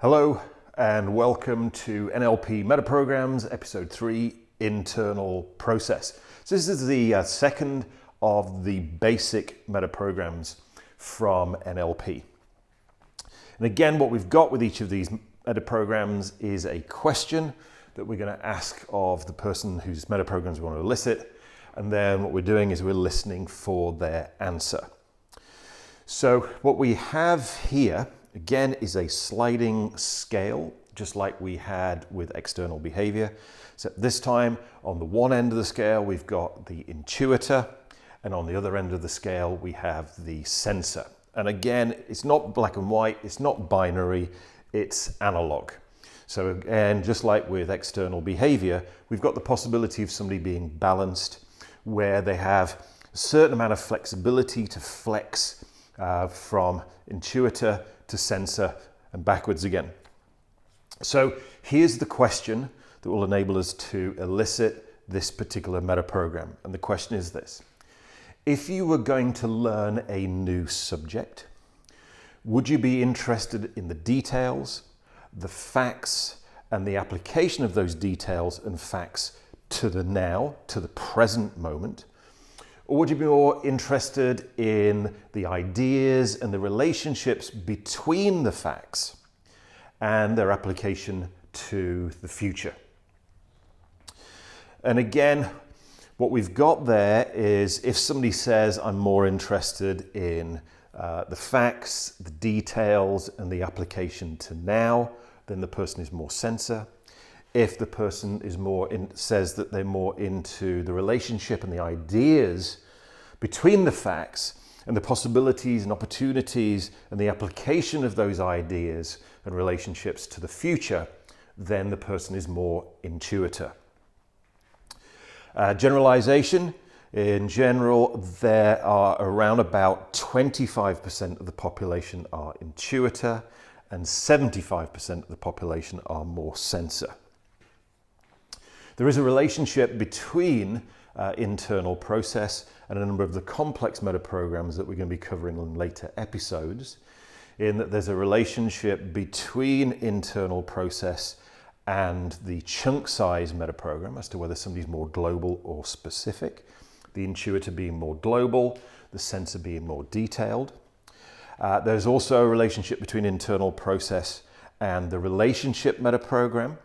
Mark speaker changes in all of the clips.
Speaker 1: Hello and welcome to NLP Metaprograms, Episode 3, Internal Process. So this is the second of the Basic Metaprograms from NLP. And again, what we've got with each of these metaprograms is a question that we're going to ask of the person whose metaprograms we want to elicit. And then what we're doing is we're listening for their answer. So what we have here again is a sliding scale, just like we had with external behavior. So this time on the one end of the scale, we've got the intuitor, and on the other end of the scale, we have the sensor. And again, it's not black and white, it's not binary, it's analog. So again, just like with external behavior, we've got the possibility of somebody being balanced, where they have a certain amount of flexibility to flex from intuitor to sensor and backwards again. So here's the question that will enable us to elicit this particular metaprogram. And the question is this: if you were going to learn a new subject, would you be interested in the details, the facts, and the application of those details and facts to the now, to the present moment? Or would you be more interested in the ideas and the relationships between the facts and their application to the future? And again, what we've got there is if somebody says, I'm more interested in the facts, the details, and the application to now, then the person is more sensor. If the person is says that they're more into the relationship and the ideas between the facts and the possibilities and opportunities and the application of those ideas and relationships to the future, then the person is more intuitor. Generalization. In general, there are around about 25% of the population are intuitor and 75% of the population are more sensor. There is a relationship between internal process and a number of the complex metaprograms that we're going to be covering in later episodes, in that there's a relationship between internal process and the chunk size metaprogram as to whether somebody's more global or specific, the intuitor being more global, the sensor being more detailed. There's also a relationship between internal process and the relationship metaprogram,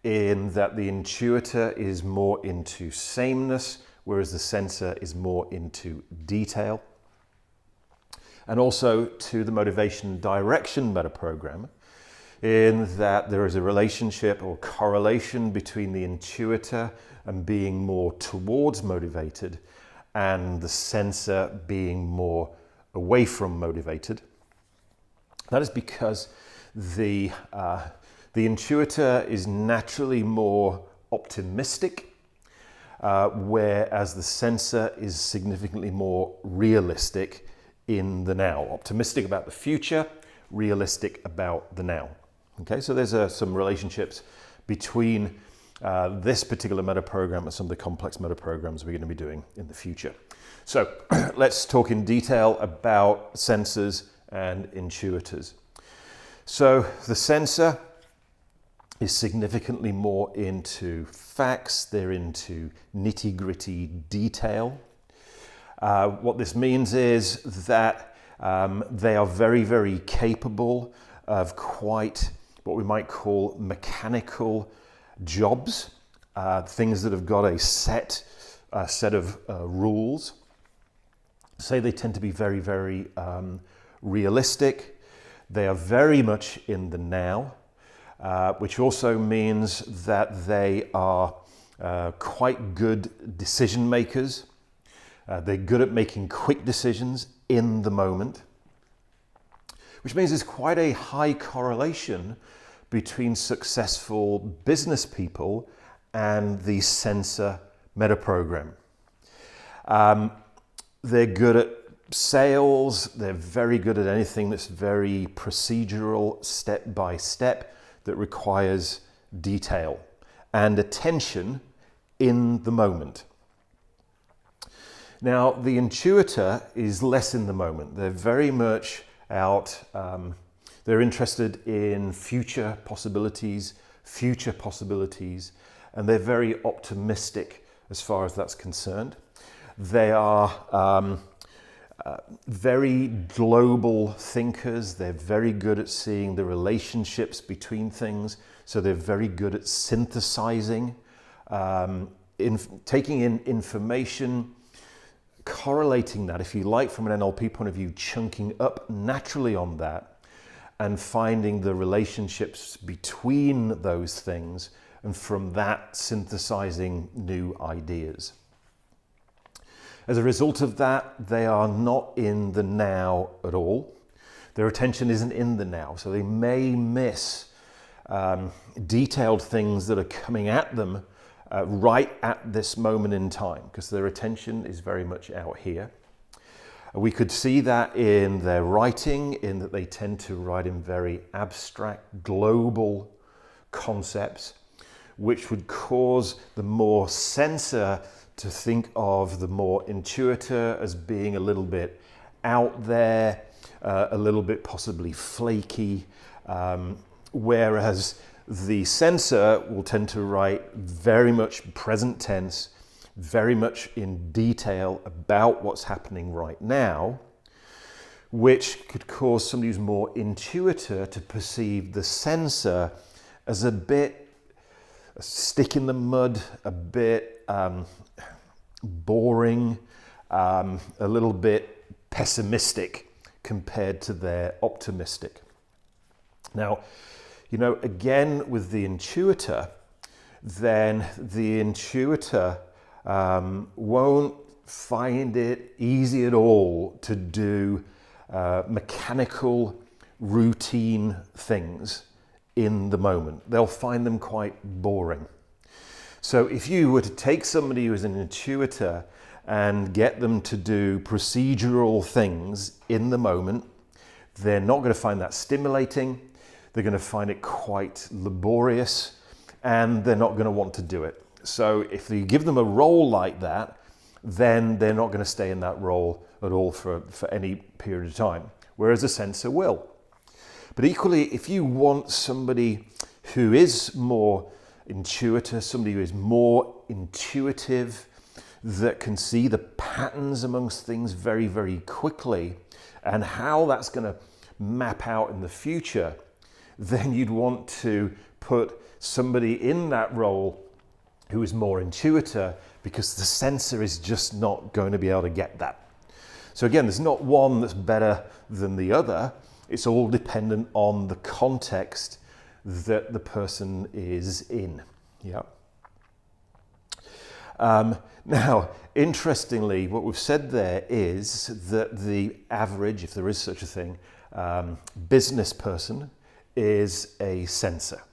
Speaker 1: in that the intuitor is more into sameness, whereas the sensor is more into detail. And also to the motivation direction metaprogram, in that there is a relationship or correlation between the intuitor and being more towards motivated and the sensor being more away from motivated. That is because the intuitor is naturally more optimistic, whereas the sensor is significantly more realistic in the now. Optimistic about the future, realistic about the now. Okay, so there's some relationships between this particular metaprogram and some of the complex metaprograms we're going to be doing in the future. So let's talk in detail about sensors and intuitors. So the sensor is significantly more into facts, they're into nitty-gritty detail. What this means is that they are very, very capable of quite what we might call mechanical jobs, things that have got a set of rules. Say they tend to be very, very realistic. They are very much in the now. Which also means that they are quite good decision makers. They're good at making quick decisions in the moment, which means there's quite a high correlation between successful business people and the sensor metaprogram. They're good at sales. They're very good at anything that's very procedural, step by step, that requires detail and attention in the moment. Now, the intuitor is less in the moment. They're very much out They're interested in future possibilities, and they're very optimistic as far as that's concerned. They are very global thinkers. They're very good at seeing the relationships between things. So they're very good at synthesizing, taking in information, correlating that, if you like, from an NLP point of view, chunking up naturally on that and finding the relationships between those things, and from that synthesizing new ideas. As a result of that, they are not in the now at all. Their attention isn't in the now, so they may miss detailed things that are coming at them right at this moment in time, because their attention is very much out here. We could see that in their writing, in that they tend to write in very abstract, global concepts, which would cause the more sensor to think of the more intuitor as being a little bit out there, a little bit possibly flaky, whereas the sensor will tend to write very much present tense, very much in detail about what's happening right now, which could cause somebody who's more intuitor to perceive the sensor as a bit a stick in the mud, a bit boring, a little bit pessimistic compared to their optimistic. Now, again, with the intuitor, then the intuitor won't find it easy at all to do mechanical, routine things in the moment. They'll find them quite boring. So if you were to take somebody who is an intuitor and get them to do procedural things in the moment, they're not going to find that stimulating. They're going to find it quite laborious, and they're not going to want to do it. So if you give them a role like that, then they're not going to stay in that role at all for any period of time, whereas a sensor will. But equally, if you want somebody who is more intuitive, somebody who is more intuitive, that can see the patterns amongst things very, very quickly and how that's going to map out in the future, then you'd want to put somebody in that role who is more intuitor, because the sensor is just not going to be able to get that. So again, there's not one that's better than the other. It's all dependent on the context that the person is in. Yeah. Now, interestingly, what we've said there is that the average, if there is such a thing, business person is a sensor.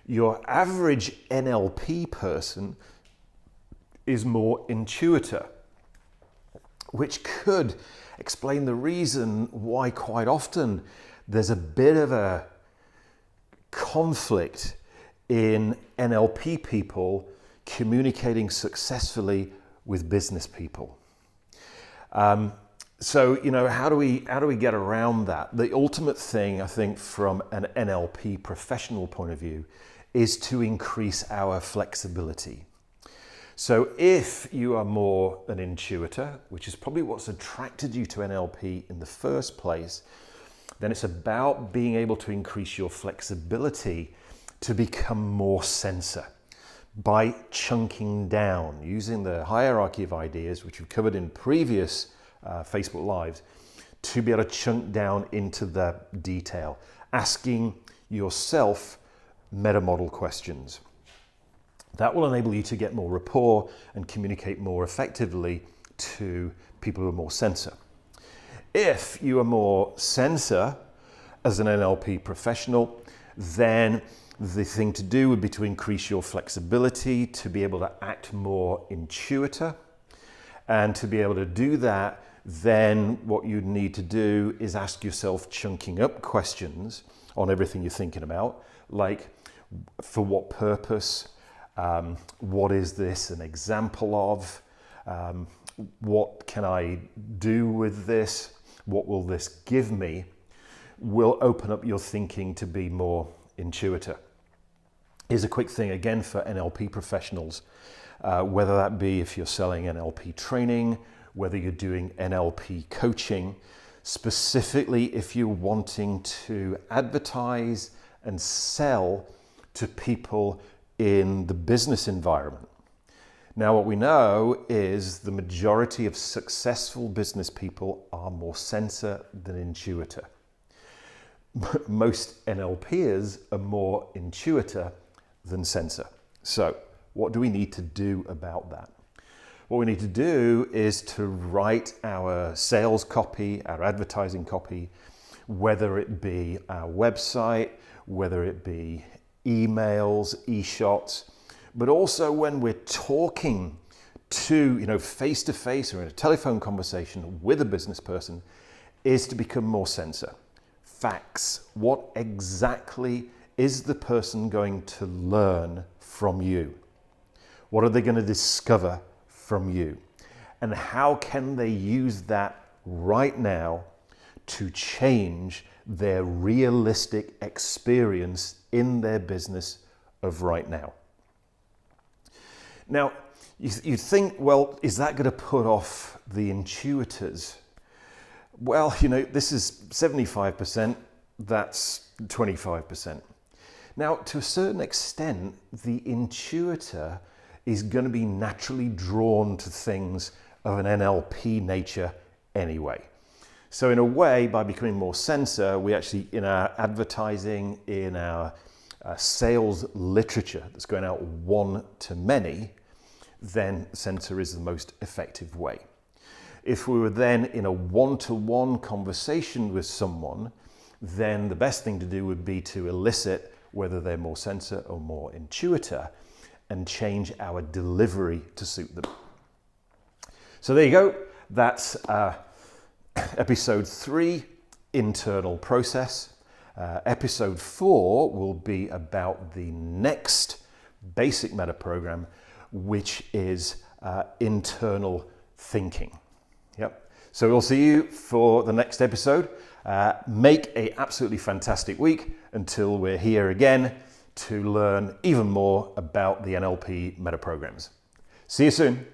Speaker 1: Your average NLP person is more intuitor, which could explain the reason why quite often there's a bit of a conflict in NLP people communicating successfully with business people. So, how do we get around that? The ultimate thing, I think, from an NLP professional point of view, is to increase our flexibility. So if you are more an intuitor, which is probably what's attracted you to NLP in the first place, then it's about being able to increase your flexibility to become more sensor by chunking down, using the hierarchy of ideas, which we've covered in previous Facebook Lives, to be able to chunk down into the detail, asking yourself meta-model questions. That will enable you to get more rapport and communicate more effectively to people who are more sensor. If you are more sensor as an NLP professional, then the thing to do would be to increase your flexibility, to be able to act more intuitor. And to be able to do that, then what you'd need to do is ask yourself chunking up questions on everything you're thinking about, like for what purpose? What is this an example of? What can I do with this? What will this give me? will open up your thinking to be more intuitive. Here's a quick thing again for NLP professionals, whether that be if you're selling NLP training, whether you're doing NLP coaching, specifically if you're wanting to advertise and sell to people in the business environment. Now, what we know is the majority of successful business people are more sensor than intuitor. Most NLPers are more intuitor than sensor. So what do we need to do about that? What we need to do is to write our sales copy, our advertising copy, whether it be our website, whether it be emails, e-shots, but also when we're talking to, face to face or in a telephone conversation with a business person, is to become more sensor. Facts. What exactly is the person going to learn from you? What are they going to discover from you? And how can they use that right now to change their realistic experience in their business of right now? Now, you think, well, is that going to put off the intuitors? Well, this is 75%, that's 25%. Now, to a certain extent, the intuitor is going to be naturally drawn to things of an NLP nature anyway. So in a way, by becoming more sensor, we actually, in our advertising, in our sales literature that's going out one to many, then sensor is the most effective way. If we were then in a one-to-one conversation with someone, then the best thing to do would be to elicit whether they're more sensor or more intuitor and change our delivery to suit them. So there you go. That's episode 3, internal process. Episode 4 will be about the next basic metaprogram, which is internal thinking. Yep. So we'll see you for the next episode. Make an absolutely fantastic week until we're here again to learn even more about the NLP metaprograms. See you soon.